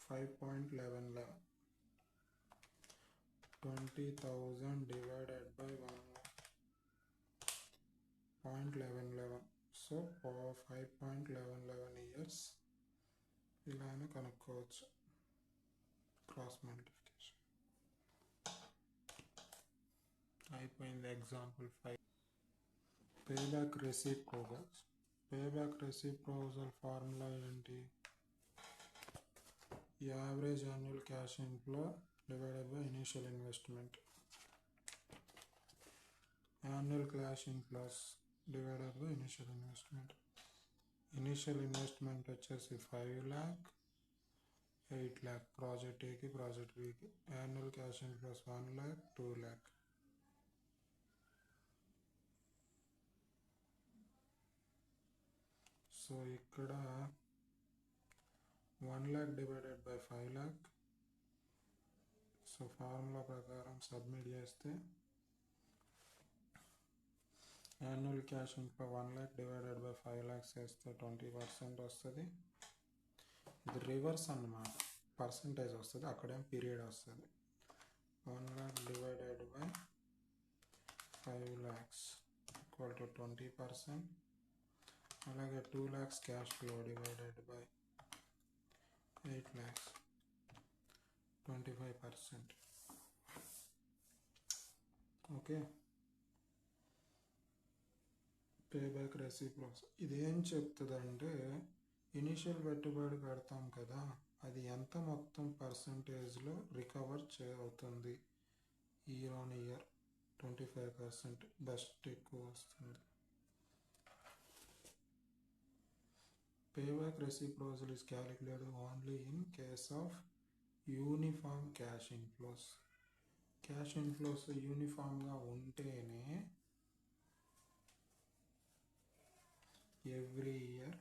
5.11. 20,000 divided by 1.11. So 5.11 years ఇలానే కనుక్కోవచ్చు క్రాస్ మల్టిప్లికేషన్. అయిపోయింది. Example 5. Payback reciprocals. Payback reciprocal formula ఏంటి? Average annual cash inflow divided by initial investment. Annual cash inflows divided by initial investment. Initial investment వచ్చేసి 5 lakh, 8 lakh project ఏకి project బికి. Annual cash inflows 1 lakh, 2 lakh. So ఇక్కడ 1 lakh divided by 5 lakh. So formula ప్రకారం submit చేస్తే annual cash inflow 1 lakh divided by 5 lakhs చేస్తే 20% వస్తుంది. ఇది reverse అన్నమాట, పర్సంటేజ్ వస్తుంది, అక్కడేం పీరియడ్ వస్తుంది. 1 lakh divided by 5 lakhs equal to 20%. అలాగే 2 lakhs cash flow divided by 8 lakhs 25%. Okay. Payback reciprocals ఇదేం చెప్తుందంటే ఇనిషియల్ పెట్టుబడి పెడతాం కదా, అది ఎంత మొత్తం పర్సంటేజ్లో రికవర్ అవుతుంది ఇయర్ ఆన్ ఇయర్. 25% బెస్ట్ ఎక్కువ వస్తుంది. Payback reciprocal is calculated only in case of uniform cash inflows. Cash inflows యూనిఫామ్గా ఉంటేనే ఎవ్రీ ఇయర్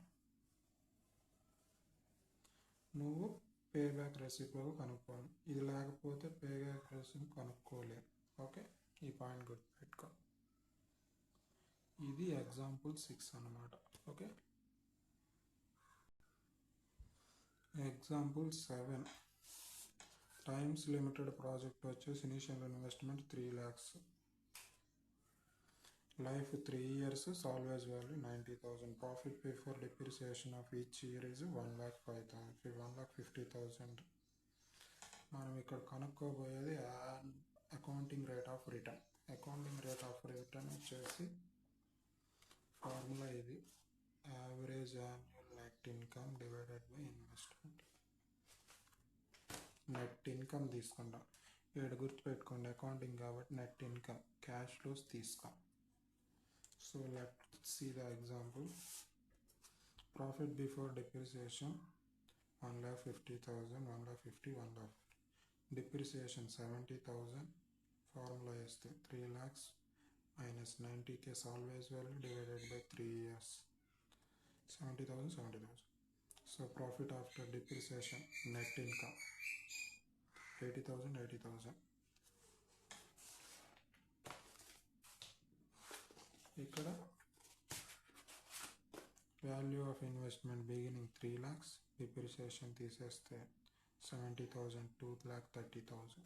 నువ్వు పేబ్యాక్ రెసిప్రోకల్ కనుక్కోవాలి. ఇది లేకపోతే పేబ్యాక్ రెసిప్రోకల్ కనుక్కోలేరు. ఓకే, ఈ పాయింట్ గుర్తుపెట్టుకో. ఇది ఎగ్జాంపుల్ 6 అన్నమాట. Okay. Example 7. Times limited project వచ్చేసి initial investment 3 lakhs. Life 3 years. Salvage value 90,000. Profit before depreciation of each year is 1,50,000. మనం ఇక్కడ కనుక్కోబోయేది accounting rate of return. Accounting rate of return వచ్చేసి ఫార్ములా ఇది, average annual net income divided by investment. Net income తీసుకుంటాం. ఇక్కడ గుర్తుపెట్టుకోండి, accounting కాబట్టి net income, cash flows తీసుకోం. So let see the example. Profit before depreciation 1,50,000, 1,50,000, 1,50,000. Depreciation 70,000. Formula వేస్తే 3 lakhs minus 90K salvage value divided by 3 years. 70,000, 70,000. So profit after depreciation net income 80,000, 80,000. ఇక్కడ value of investment beginning 3 lakhs, depreciation తీసేస్తే 70,000, 2,30,000.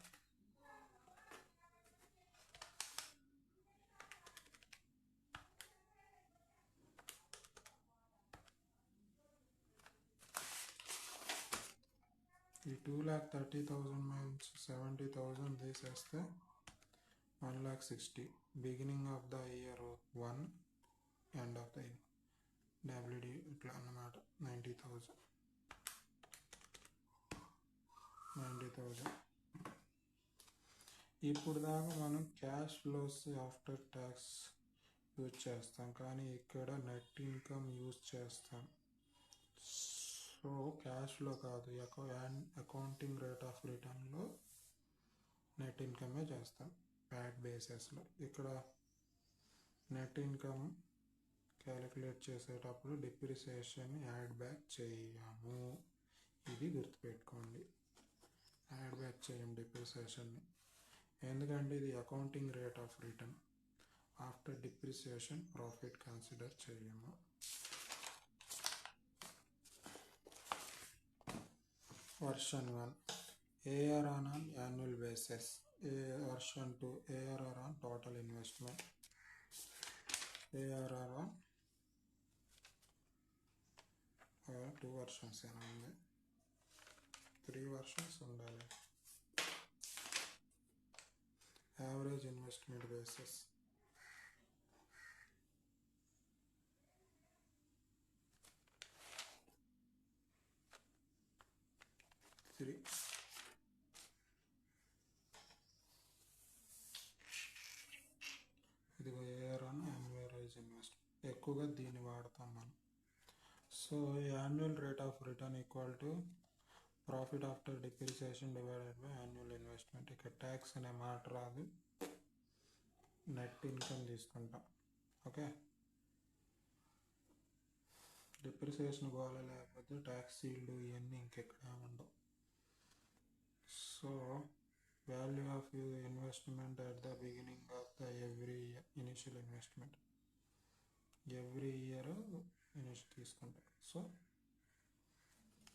ఈ 2,30,000 minus 70,000 తీసేస్తే 1,60,000. Beginning of the year 1, end of the year WD ఇట్లా అన్నమాట. 90,000. ఇప్పుడు దాకా మనం cash flows after tax use చేస్తాం, కానీ ఇక్కడ నెట్ ఇన్కమ్ యూజ్ చేస్తాం. సో క్యాష్ ఫ్లో కాదు, అకౌంటింగ్ రేట్ ఆఫ్ రిటర్న్లో నెట్ ఇన్కమే చేస్తాం ప్యాట్ బేసిస్లో. ఇక్కడ నెట్ ఇన్కమ్ క్యాలిక్యులేట్ చేసేటప్పుడు డిప్రిసియేషన్ యాడ్ బ్యాక్ చేయము. ఇది గుర్తుపెట్టుకోండి. యాడ్ బ్యాక్ చేయం డిప్రిసియేషన్ని, ఎందుకంటే ఇది accounting rate of return. After depreciation profit consider చేయము. Version 1 ARR on annual basis. Version 2 ARR on total investment. ARR on 2 versions ఉంది, 3 versions ఉండాలి. Average investment basis. ఇదిగో ఏఆర్ అని యాన్యువరైజ్ ఇన్వెస్ట్, ఎక్కువగా దీన్ని వాడతాం మనం. So annual rate of return equal to profit after depreciation divided by annual investment. ఇక్కడ tax అనే మాట రాదు, నెట్ ఇన్కమ్ తీసుకుంటాం. ఓకే, డిప్రిసియేషన్ గోల లేకపోతే ట్యాక్స్ సీల్డ్ ఇవన్నీ ఇంకెక్కడే ఉండవు. So value of investment at the beginning of the every initial investment, every year initial తీసుకుంటాం. So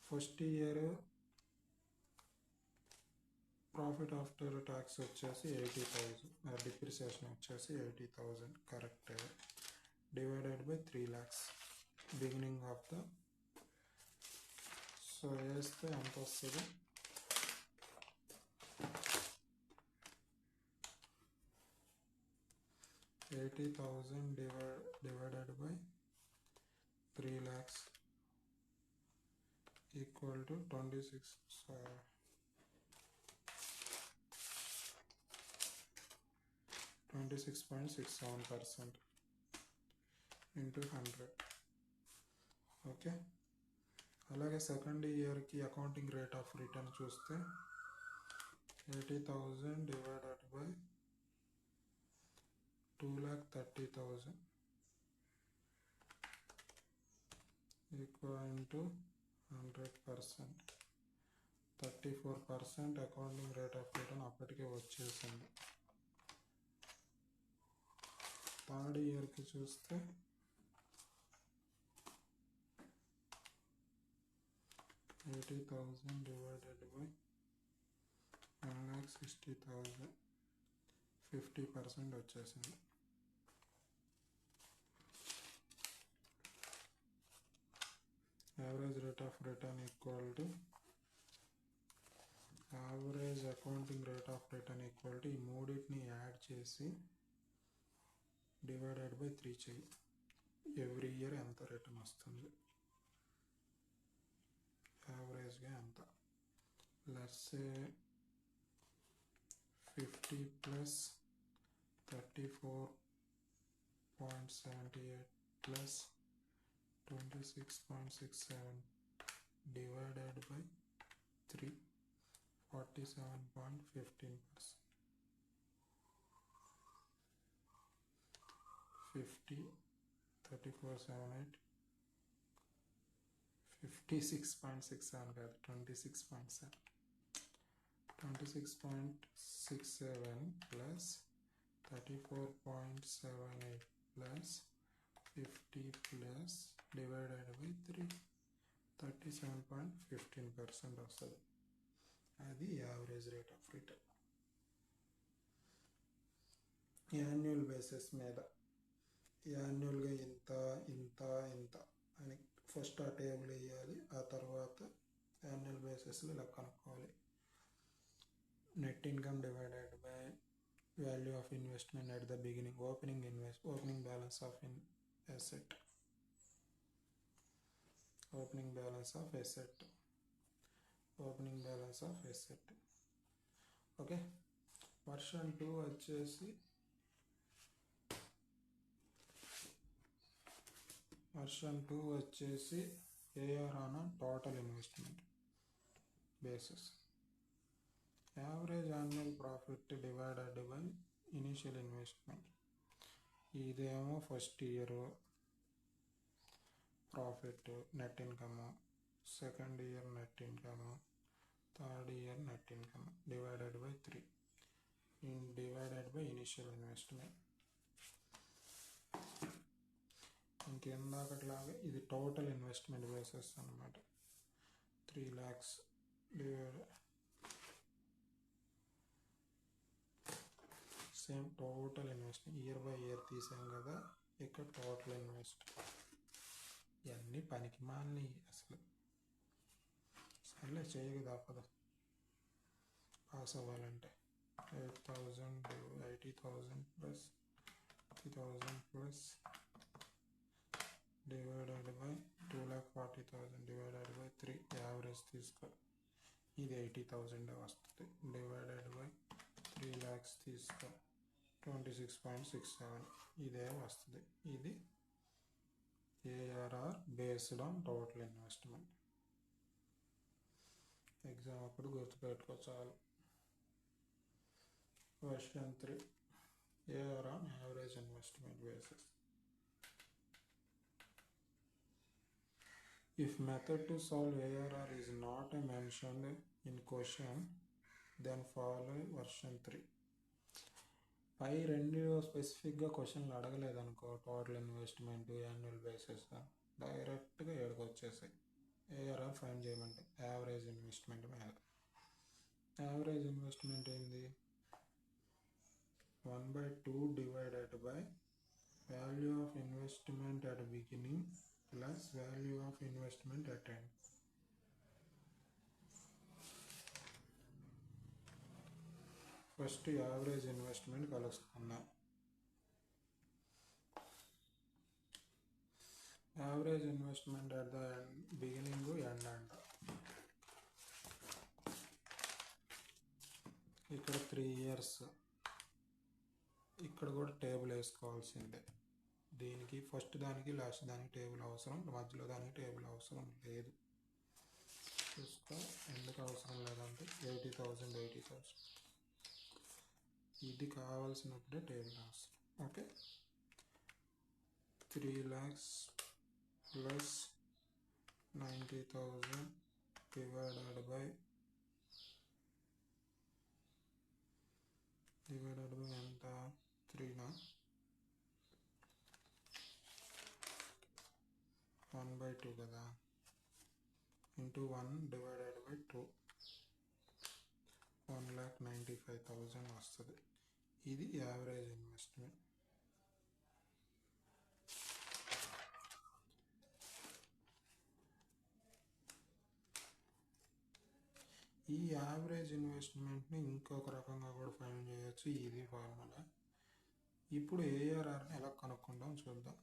first year profit after tax వచ్చేసి 80,000, డిప్రిసియేషన్ వచ్చేసి 80,000 correct, divided by 3 lakhs beginning of the. So వేస్తే ఎంత వస్తుంది? 80,000 divided by 3 lakhs equal to 26.67% into 100. Okay, అలాగే second ఇయర్కి accounting rate of return చూస్తే 80,000 divided by 2,30,000 equal to 100%. 34% accounting rate of return అప్పటికే వచ్చేసింది. థర్డ్ ఇయర్కి చూస్తే 80,000 డివైడెడ్ బై 1,60,000, 50% వచ్చేసింది. Average rate of return equal to average accounting rate of return equal to ఈ మూడింటిని యాడ్ చేసి డివైడెడ్ బై 3 చెయ్యి. ఎవ్రీ ఇయర్ ఎంత రిటర్న్ వస్తుంది, యావరేజ్గా ఎంత. Let's say 50 plus 34.78 plus 26.67 divided by 3, 47.15%. 50, 34.78, 56.67 కాదు, 26.7. 26.67 plus 34.78 plus 50 plus divided by 3, 37.15% వస్తుంది. అది average rate of return. Annual basis మీద యాన్యువల్గా ఇంత ఇంత ఇంత అని ఫస్ట్ ఆ టేబుల్ వేయాలి, ఆ తర్వాత యాన్యువల్ బేసిస్లో ఇలా కనుక్కోవాలి. Net income divided by value of investment at the beginning, opening balance of asset, opening balance of asset. Okay, version 2 వచ్చేసి ARR on total investment basis. Average annual profit divided by initial investment. ఇదేమో first year, profit, net income, second year net income, third year net income divided by 3 divided by initial investment. ఇంకెందాకట్లాగా ఇది total investment bases అన్నమాట. 3 lakhs divided same total investment year by year తీసాం కదా, ఇక్కడ total invest. ఇవన్నీ పనికి మాలినవి అసలు. సర్లే చేయక తప్పదు పాస్ అవ్వాలంటే. 8,000 80,000 plus 50,000 plus divided by 2,40,000 divided by 3 average తీసుకో. ఇది 80,000 వస్తుంది. డివైడెడ్ బై 3 lakhs తీసుకో 26.67 ఇదే వస్తుంది. ఇది ARR based on total investment. Exam అప్పుడు గుర్తుపెట్టుకో చాలు. Question 3 ARR on average investment basis. If method to solve ARR is not mentioned in question, then follow version 3. పై రెండు స్పెసిఫిక్గా క్వశ్చన్లు అడగలేదనుకో, టోటల్ ఇన్వెస్ట్మెంట్ యాన్యువల్ బేసిస్, డైరెక్ట్గా ఏడుకు వచ్చేసాయి. ARR ఫైండ్ చేయమంటే యావరేజ్ ఇన్వెస్ట్మెంట్ మీద. యావరేజ్ ఇన్వెస్ట్మెంట్ ఏంది? 1/2 divided by value of investment at beginning plus value of investment at end. First average investment కలుసుకుందాం. Average investment at the beginning end అంట. ఇక్కడ 3 years. ఇక్కడ కూడా టేబుల్ వేసుకోవాల్సిందే. దీనికి ఫస్ట్ దానికి లాస్ట్ దానికి టేబుల్ అవసరం, మధ్యలో దానికి టేబుల్ అవసరం లేదు. చూసుకో ఎందుకు అవసరం లేదంటే 80,000 ఇది కావాల్సినప్పుడే టేబుల్ అవసరం. Okay, 3 lakhs plus 90,000 divided by ఎంత? 3 1/2 కదా, ఇంటూ 1 డివైడెడ్ బై 2 1,95,000 వస్తుంది. ఇది యావరేజ్ ఇన్వెస్ట్మెంట్. ఈ యావరేజ్ ఇన్వెస్ట్మెంట్ని ఇంకొక రకంగా కూడా ఫైండ్ చేయొచ్చు. ఇది ఫార్ములా. ఇప్పుడు ARRని ఎలా కనుక్కుందాం చూద్దాం.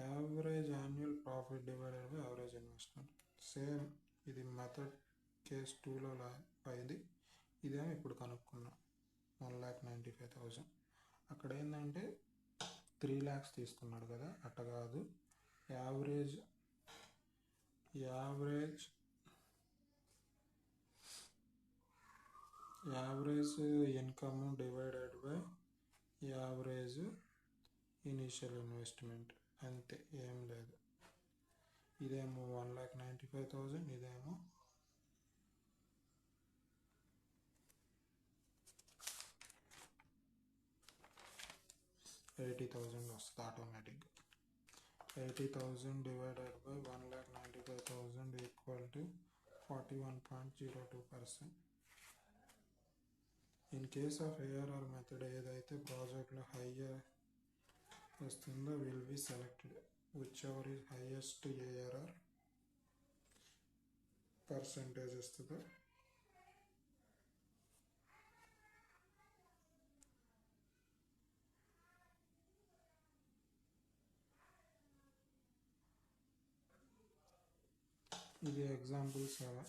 Average annual profit divided by average investment. Same ఇది మెథడ్ కేస్ 2లో పైది. ఇదేమో ఇప్పుడు కనుక్కున్నాం 1,95,000. అక్కడ ఏంటంటే 3 lakhs తీసుకున్నాడు కదా, అట్ట కాదు. Average income divided by average initial investment, అంతే, ఏం లేదు. ఇదేమో 1,95,000, ఇదేమో 80,000 వస్తుంది ఆటోమేటిక్గా. 80,000 divided by 1,95,000 equal to 41.02%. In case of ARR method ఏదైతే ప్రాజెక్ట్లో హయ్యర్ వస్తుందో will be selected which ever is highest ARR percentage వస్తుందో ఇది ఎగ్జాంపుల్ 7.